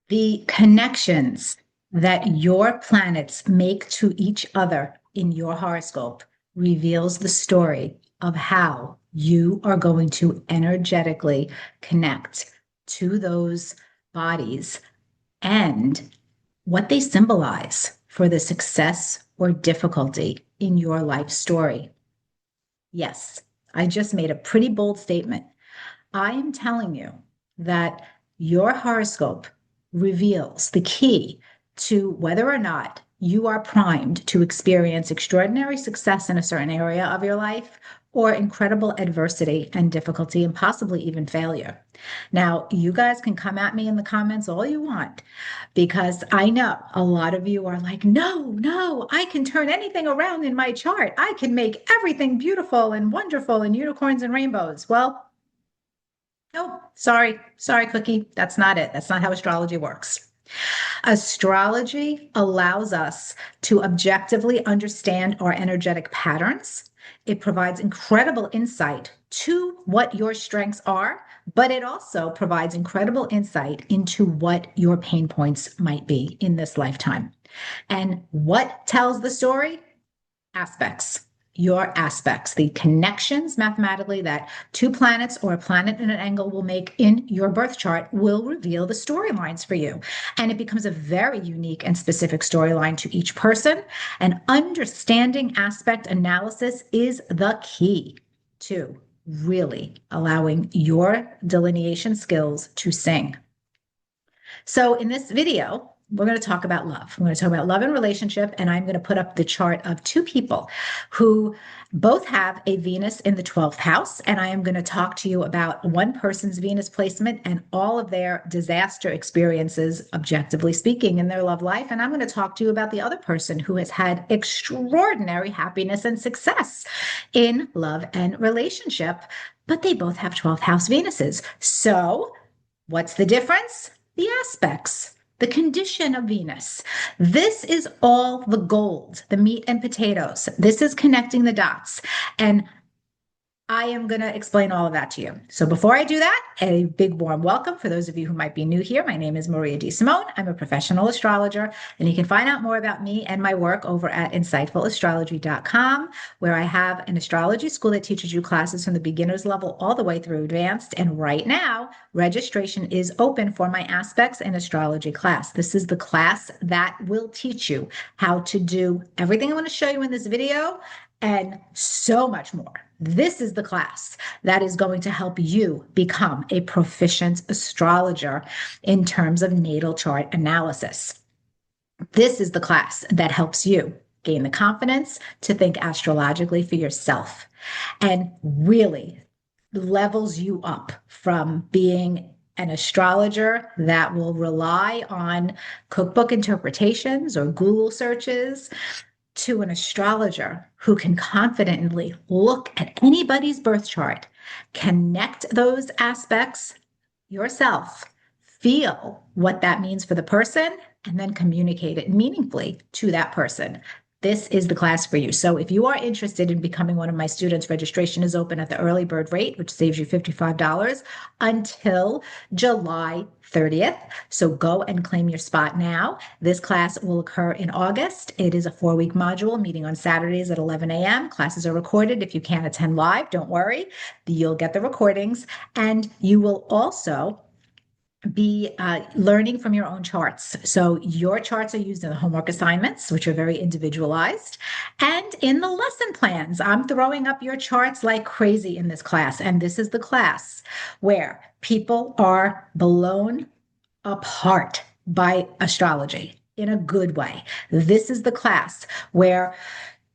The connections that your planets make to each other in your horoscope reveals the story of how you are going to energetically connect to those bodies and what they symbolize for the success or difficulty in your life story. Yes, I just made a pretty bold statement. I am telling you that your horoscope reveals the key to whether or not you are primed to experience extraordinary success in a certain area of your life or incredible adversity and difficulty and possibly even failure. Now, you guys can come at me in the comments all you want because I know a lot of you are like, no, I can turn anything around in my chart. I can make everything beautiful and wonderful and unicorns and rainbows. Well, nope. Sorry, Cookie. That's not it. That's not how astrology works. Astrology allows us to objectively understand our energetic patterns. It provides incredible insight to what your strengths are, but it also provides incredible insight into what your pain points might be in this lifetime. And what tells the story? Aspects, your aspects, the connections mathematically that two planets or a planet in an angle will make in your birth chart will reveal the storylines for you. And it becomes a very unique and specific storyline to each person. And understanding aspect analysis is the key to really allowing your delineation skills to sing. So in this video, we're going to talk about love. We're going to talk about love and relationship, and I'm going to put up the chart of two people who both have a Venus in the 12th house, and I am going to talk to you about one person's Venus placement and all of their disaster experiences, objectively speaking, in their love life. And I'm going to talk to you about the other person who has had extraordinary happiness and success in love and relationship, but they both have 12th house Venuses. So what's the difference? The aspects, the condition of Venus. This is all the gold, the meat and potatoes. This is connecting the dots. And I am going to explain all of that to you. So before I do that, a big warm welcome for those of you who might be new here. My name is Maria D. Simone. I'm a professional astrologer, and you can find out more about me and my work over at insightfulastrology.com, where I have an astrology school that teaches you classes from the beginner's level all the way through advanced. And right now, registration is open for my aspects in astrology class. This is the class that will teach you how to do everything I'm going to show you in this video and so much more. This is the class that is going to help you become a proficient astrologer in terms of natal chart analysis. This is the class that helps you gain the confidence to think astrologically for yourself and really levels you up from being an astrologer that will rely on cookbook interpretations or Google searches to an astrologer who can confidently look at anybody's birth chart, connect those aspects yourself, feel what that means for the person, and then communicate it meaningfully to that person. This is the class for you. So if you are interested in becoming one of my students, registration is open at the early bird rate, which saves you $55 until July 30th. So go and claim your spot now. This class will occur in August. It is a 4-week module meeting on Saturdays at 11 a.m. Classes are recorded. If you can't attend live, don't worry. You'll get the recordings, and you will also be learning from your own charts. So your charts are used in the homework assignments, which are very individualized, and in the lesson plans. I'm throwing up your charts like crazy in this class. And this is the class where people are blown apart by astrology in a good way. This is the class where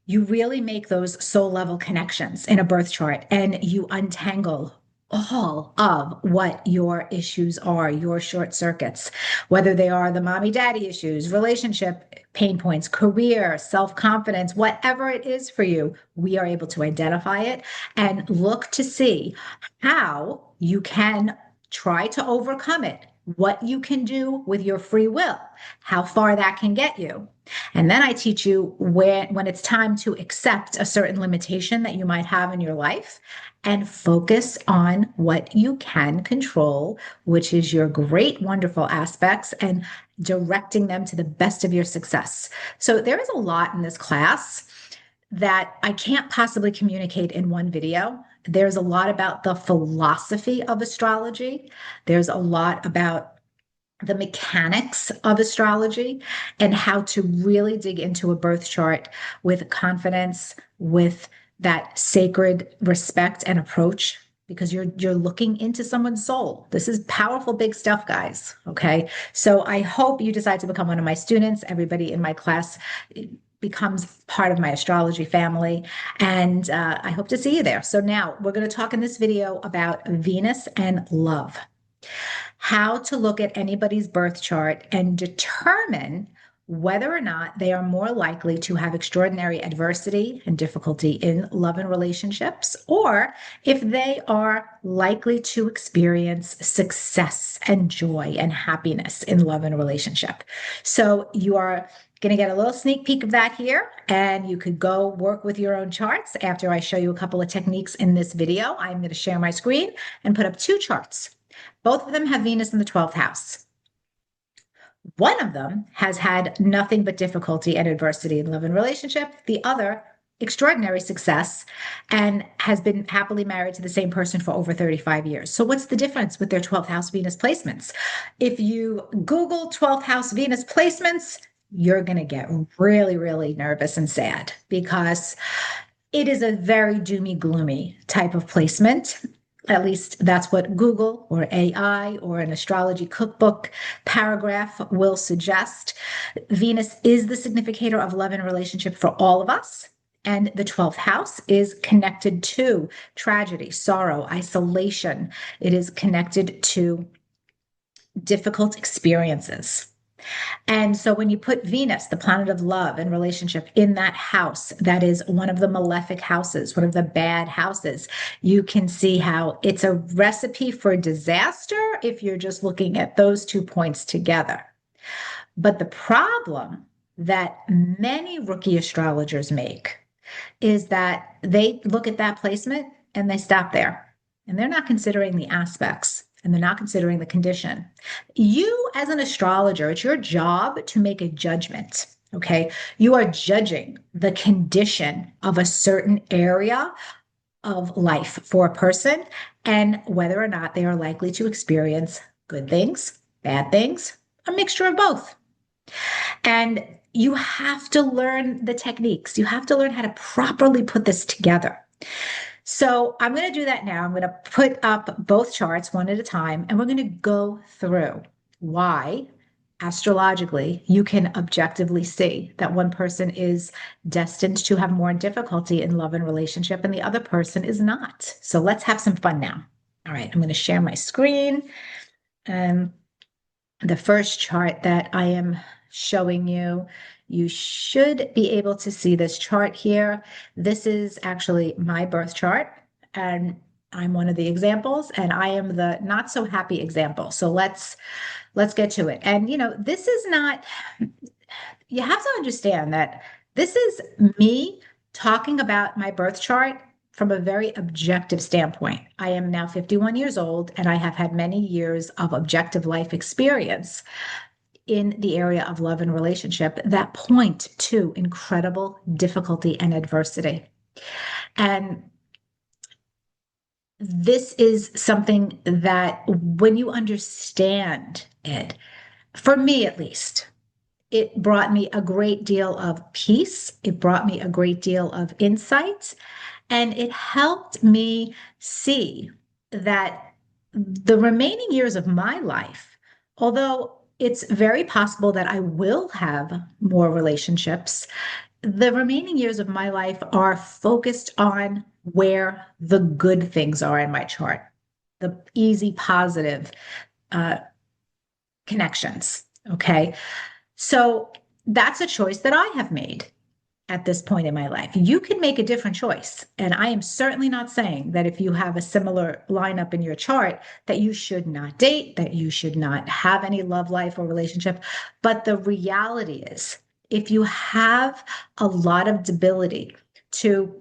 you really make those soul level connections in a birth chart and you untangle all of what your issues are, your short circuits, whether they are the mommy daddy issues, relationship pain points, career, self confidence, whatever it is for you, we are able to identify it and look to see how you can try to overcome it what you can do with your free will, how far that can get you. And then I teach you when it's time to accept a certain limitation that you might have in your life and focus on what you can control, which is your great, wonderful aspects, and directing them to the best of your success. So there is a lot in this class that I can't possibly communicate in one video. There's a lot about the philosophy of astrology. There's a lot about the mechanics of astrology and how to really dig into a birth chart with confidence, with that sacred respect and approach, because you're looking into someone's soul. This is powerful, big stuff, guys. Okay. So I hope you decide to become one of my students. Everybody in my class becomes part of my astrology family. And I hope to see you there. So now we're going to talk in this video about Venus and love, how to look at anybody's birth chart and determine whether or not they are more likely to have extraordinary adversity and difficulty in love and relationships, or if they are likely to experience success and joy and happiness in love and relationship. So you are going to get a little sneak peek of that here, and you could go work with your own charts after I show you a couple of techniques in this video. I'm going to share my screen and put up two charts. Both of them have Venus in the 12th house. One of them has had nothing but difficulty and adversity in love and relationship. The other, extraordinary success and has been happily married to the same person for over 35 years. So what's the difference with their 12th house Venus placements? If you Google 12th house Venus placements, you're going to get really, really nervous and sad because it is a very doomy, gloomy type of placement. At least that's what Google or AI or an astrology cookbook paragraph will suggest. Venus is the significator of love and relationship for all of us. And the 12th house is connected to tragedy, sorrow, isolation. It is connected to difficult experiences. And so when you put Venus, the planet of love and relationship, in that house, that is one of the malefic houses, one of the bad houses, you can see how it's a recipe for disaster if you're just looking at those 2 points together. But the problem that many rookie astrologers make is that they look at that placement and they stop there. And they're not considering the aspects and they're not considering the condition. You, as an astrologer, it's your job to make a judgment. Okay. You are judging the condition of a certain area of life for a person and whether or not they are likely to experience good things, bad things, a mixture of both. And you have to learn the techniques. You have to learn how to properly put this together. So I'm going to do that now. I'm going to put up both charts one at a time, and we're going to go through why astrologically you can objectively see that one person is destined to have more difficulty in love and relationship and the other person is not. So let's have some fun now. All right, I'm going to share my screen. The first chart that I am showing you, you should be able to see this chart here. This is actually my birth chart, and I'm one of the examples, and I am the not so happy example. So let's get to it. And this is not, you have to understand that this is me talking about my birth chart from a very objective standpoint. I am now 51 years old, and I have had many years of objective life experience in the area of love and relationship that point to incredible difficulty and adversity. And this is something that when you understand it, for me at least, it brought me a great deal of peace. It brought me a great deal of insight. And it helped me see that the remaining years of my life, although it's very possible that I will have more relationships, the remaining years of my life are focused on where the good things are in my chart, the easy, positive connections. Okay. So that's a choice that I have made. at this point in my life. You can make a different choice. And I am certainly not saying that if you have a similar lineup in your chart, that you should not date, that you should not have any love life or relationship. But the reality is, if you have a lot of debility to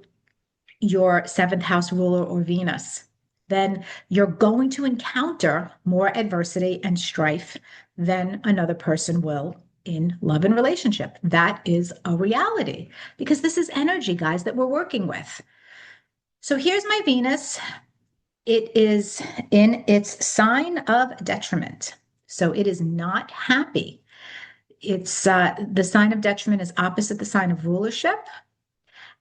your seventh house ruler or Venus, then you're going to encounter more adversity and strife than another person will in love and relationship. That is a reality because this is energy, guys, that we're working with. So here's my Venus. It is in its sign of detriment. So it is not happy. It's the sign of detriment is opposite the sign of rulership.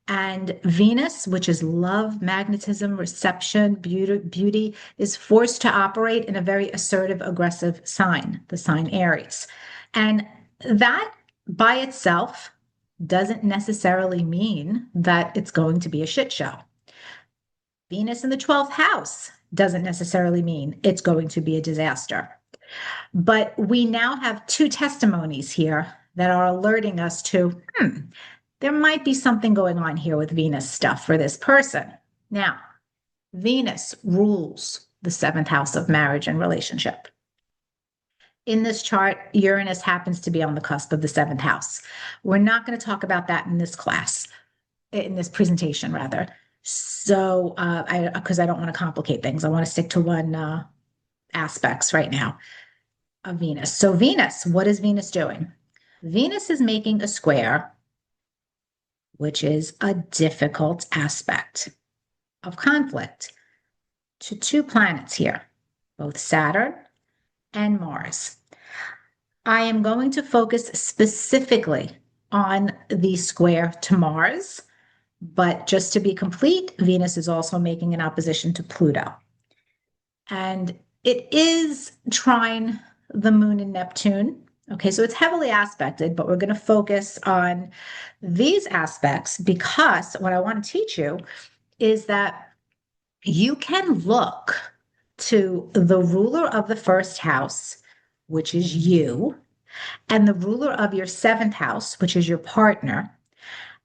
And Venus, which is love, magnetism, reception, beauty, is forced to operate in a very assertive, aggressive sign, the sign Aries. And that by itself doesn't necessarily mean that it's going to be a shit show. Venus in the 12th house doesn't necessarily mean it's going to be a disaster. But we now have two testimonies here that are alerting us to, there might be something going on here with Venus stuff for this person. Now, Venus rules the seventh house of marriage and relationship. In this chart, Uranus happens to be on the cusp of the seventh house. We're not going to talk about that in this class, in this presentation, rather. So, because I don't want to complicate things, I want to stick to one aspects right now of Venus. So, Venus, what is Venus doing? Venus is making a square, which is a difficult aspect of conflict, to two planets here, both Saturn and Mars. I am going to focus specifically on the square to Mars, but just to be complete, Venus is also making an opposition to Pluto. And it is trine the moon and Neptune. Okay, so it's heavily aspected, but we're going to focus on these aspects because what I want to teach you is that you can look to the ruler of the first house, which is you, and the ruler of your seventh house, which is your partner.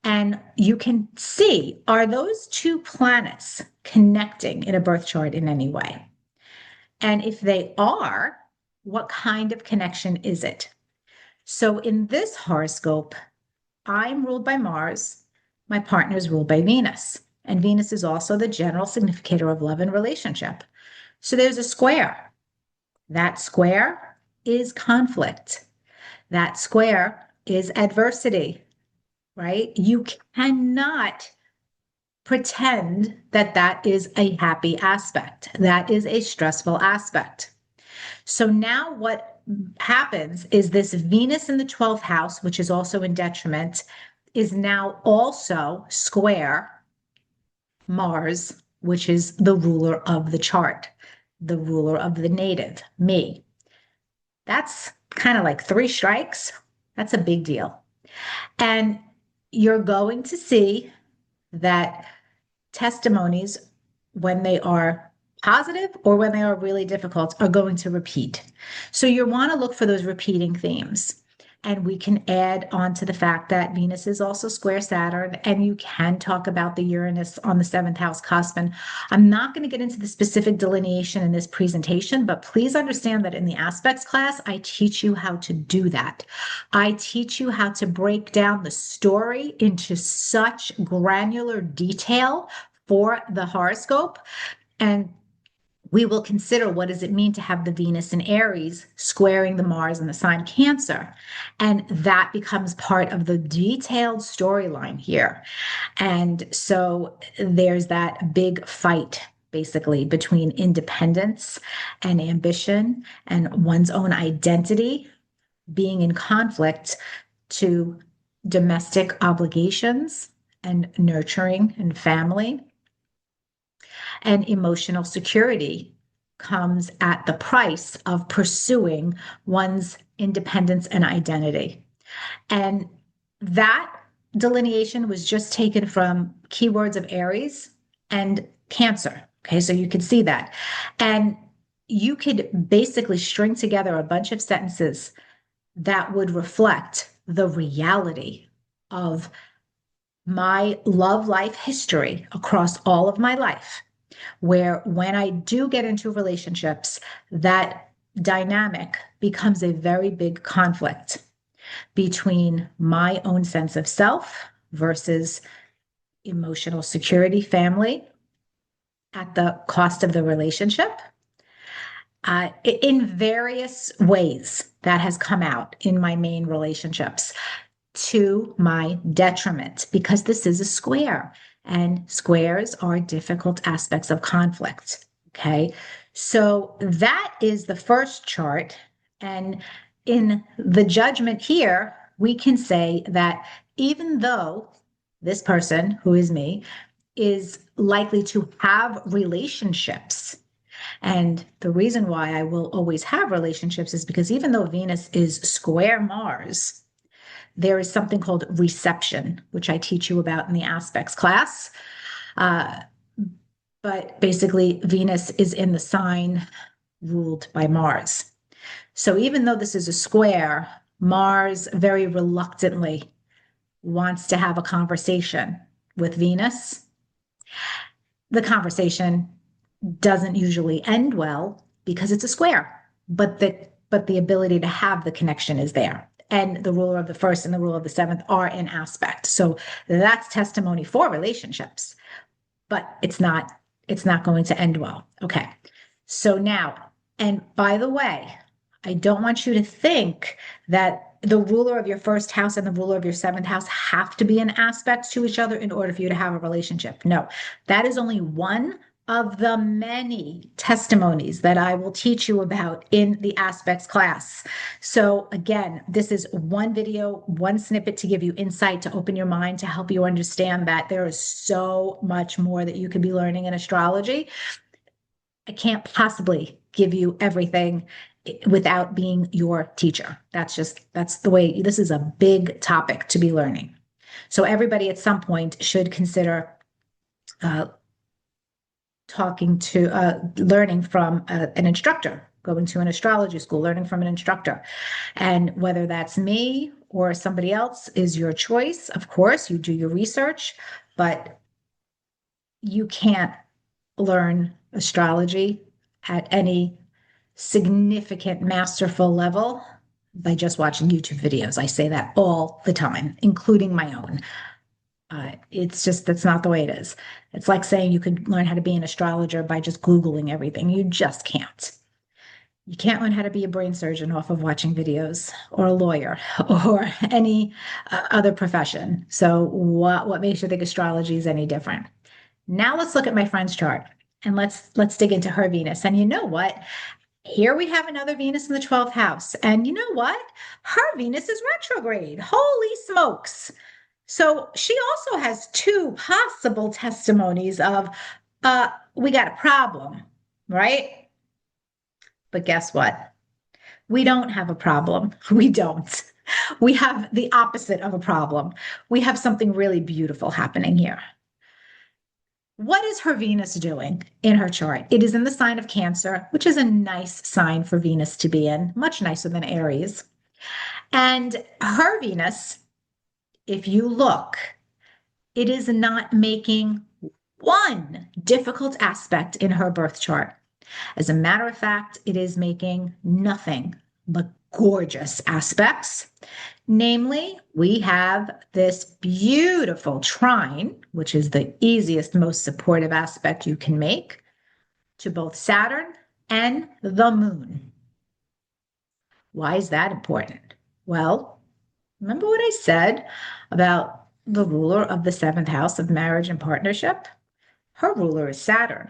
And you can see, are those two planets connecting in a birth chart in any way? And if they are, what kind of connection is it? So in this horoscope, I'm ruled by Mars. My partner is ruled by Venus. And Venus is also the general significator of love and relationship. So there's a square. That square is conflict. That square is adversity, right? You cannot pretend that that is a happy aspect. That is a stressful aspect. So now what happens is this Venus in the 12th house, which is also in detriment, is now also square Mars, which is the ruler of the chart, the ruler of the native, me. That's kind of like three strikes. That's a big deal. And you're going to see that testimonies, when they are positive or when they are really difficult, are going to repeat. So you want to look for those repeating themes. And we can add on to the fact that Venus is also square Saturn, and you can talk about the Uranus on the seventh house cusp. And I'm not going to get into the specific delineation in this presentation, but please understand that in the aspects class, I teach you how to do that. I teach you how to break down the story into such granular detail for the horoscope. And we will consider what does it mean to have the Venus in Aries squaring the Mars in the sign Cancer. And that becomes part of the detailed storyline here. And so there's that big fight basically between independence and ambition and one's own identity being in conflict to domestic obligations and nurturing and family. And emotional security comes at the price of pursuing one's independence and identity. And that delineation was just taken from keywords of Aries and Cancer. Okay, so you can see that. And you could basically string together a bunch of sentences that would reflect the reality of my love life history across all of my life, where when I do get into relationships, that dynamic becomes a very big conflict between my own sense of self versus emotional security, family, at the cost of the relationship. In various ways, that has come out in my main relationships to my detriment because this is a square and squares are difficult aspects of conflict. Okay. So that is the first chart. And in the judgment here, we can say that even though this person, who is me, is likely to have relationships. And the reason why I will always have relationships is because even though Venus is square Mars, there is something called reception, which I teach you about in the aspects class. Uh, but basically, Venus is in the sign ruled by Mars. So even though this is a square, Mars very reluctantly wants to have a conversation with Venus. The conversation doesn't usually end well because it's a square, but the ability to have the connection is there. And the ruler of the first and the ruler of the seventh are in aspect. So that's testimony for relationships, but it's not going to end well. Okay. So now, and by the way, I don't want you to think that the ruler of your first house and the ruler of your seventh house have to be in aspects to each other in order for you to have a relationship. No, that is only one of the many testimonies that I will teach you about in the aspects class. So again, this is one video, one snippet to give you insight, to open your mind, to help you understand that there is so much more that you could be learning in astrology. I can't possibly give you everything without being your teacher. That's the way, this is a big topic to be learning. So everybody at some point should consider uh, learning from an instructor, going to an astrology school, learning from an instructor. And whether that's me or somebody else is your choice. Of course, you do your research, but you can't learn astrology at any significant masterful level by just watching YouTube videos. I say that all the time, including my own. It's just, that's not the way it is. It's like saying you could learn how to be an astrologer by just Googling everything. You just can't. You can't learn how to be a brain surgeon off of watching videos, or a lawyer, or any other profession. So what makes you think astrology is any different? Now let's look at my friend's chart and let's dig into her Venus. And you know what? Here we have another Venus in the 12th house. And you know what? Her Venus is retrograde. Holy smokes. So she also has two possible testimonies of we got a problem, right? But guess what? We don't have a problem. We don't. We have the opposite of a problem. We have something really beautiful happening here. What is her Venus doing in her chart? It is in the sign of Cancer, which is a nice sign for Venus to be in, much nicer than Aries. And her Venus, if you look, it is not making one difficult aspect in her birth chart. As a matter of fact, it is making nothing but gorgeous aspects. Namely, we have this beautiful trine, which is the easiest, most supportive aspect you can make, to both Saturn and the moon. Why is that important? Well, remember what I said about the ruler of the seventh house of marriage and partnership? Her ruler is Saturn.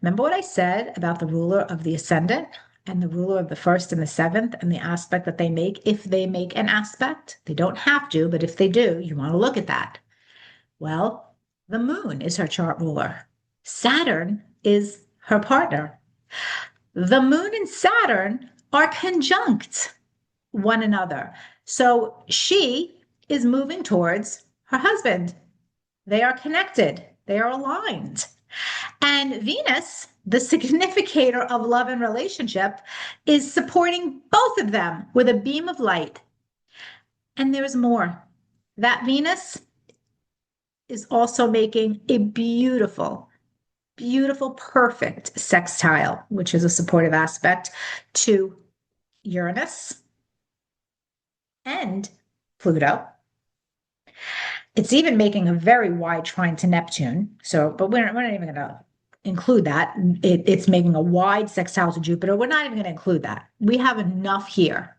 Remember what I said about the ruler of the ascendant and the ruler of the first and the seventh and the aspect that they make, if they make an aspect? They don't have to, but if they do, you want to look at that. Well, the moon is her chart ruler. Saturn is her partner. The moon and Saturn are conjunct one another. So she is moving towards her husband. They are connected, they are aligned. And Venus, the significator of love and relationship, is supporting both of them with a beam of light. And there's more. That Venus is also making a beautiful, beautiful, perfect sextile, which is a supportive aspect to Uranus and Pluto. It's even making a very wide trine to Neptune. So, but we're not even going to include that. It's making a wide sextile to Jupiter. We're not even going to include that. We have enough here.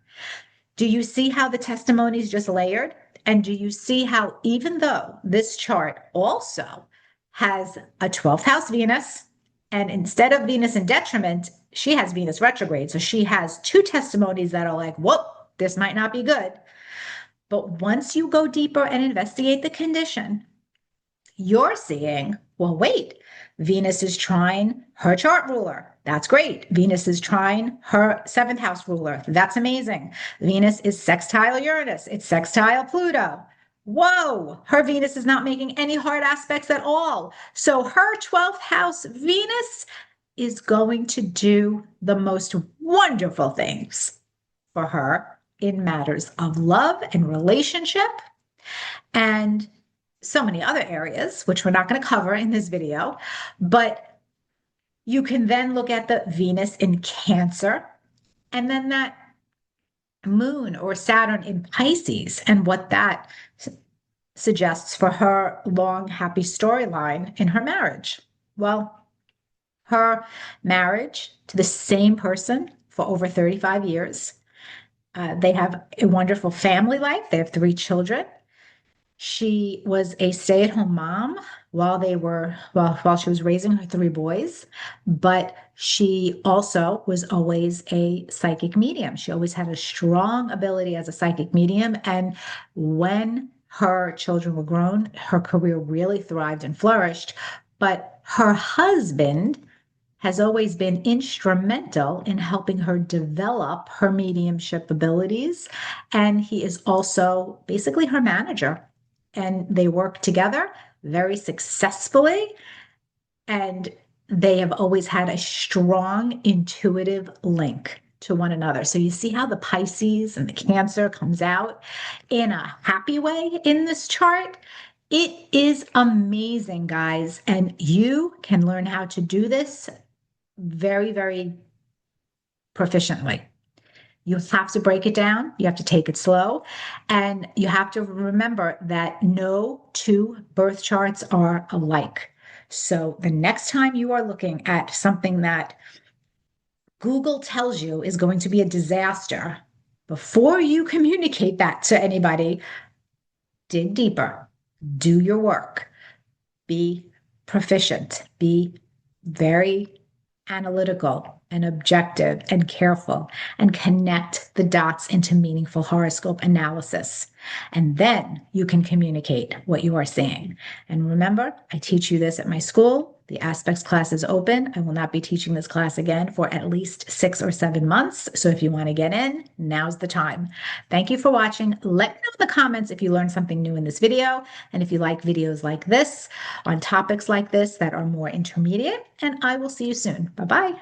Do you see how the testimonies just layered? And do you see how, even though this chart also has a 12th house Venus, and instead of Venus in detriment, she has Venus retrograde. So she has two testimonies that are like, whoa, this might not be good. But once you go deeper and investigate the condition, you're seeing, well, wait, Venus is trine her chart ruler. That's great. Venus is trine her seventh house ruler. That's amazing. Venus is sextile Uranus. It's sextile Pluto. Whoa, her Venus is not making any hard aspects at all. So her 12th house Venus is going to do the most wonderful things for her in matters of love and relationship and so many other areas, which we're not going to cover in this video. But you can then look at the Venus in Cancer and then that moon or Saturn in Pisces and what that suggests for her long, happy storyline in her marriage. Well, her marriage to the same person for over 35 years. They have a wonderful family life. They have three children. She was a stay-at-home mom while she was raising her three boys, but she also was always a psychic medium. She always had a strong ability as a psychic medium. And when her children were grown, her career really thrived and flourished. But her husband has always been instrumental in helping her develop her mediumship abilities. And he is also basically her manager. And they work together very successfully. And they have always had a strong intuitive link to one another. So you see how the Pisces and the Cancer comes out in a happy way in this chart. It is amazing, guys. And you can learn how to do this very, very proficiently. You have to break it down. You have to take it slow. And you have to remember that no two birth charts are alike. So the next time you are looking at something that Google tells you is going to be a disaster, before you communicate that to anybody, dig deeper, do your work, be proficient, be very analytical and objective and careful and connect the dots into meaningful horoscope analysis. And then you can communicate what you are seeing. And remember, I teach you this at my school. The aspects class is open. I will not be teaching this class again for at least 6 or 7 months. So if you want to get in, now's the time. Thank you for watching. Let me know in the comments if you learned something new in this video and if you like videos like this on topics like this that are more intermediate. And I will see you soon. Bye-bye.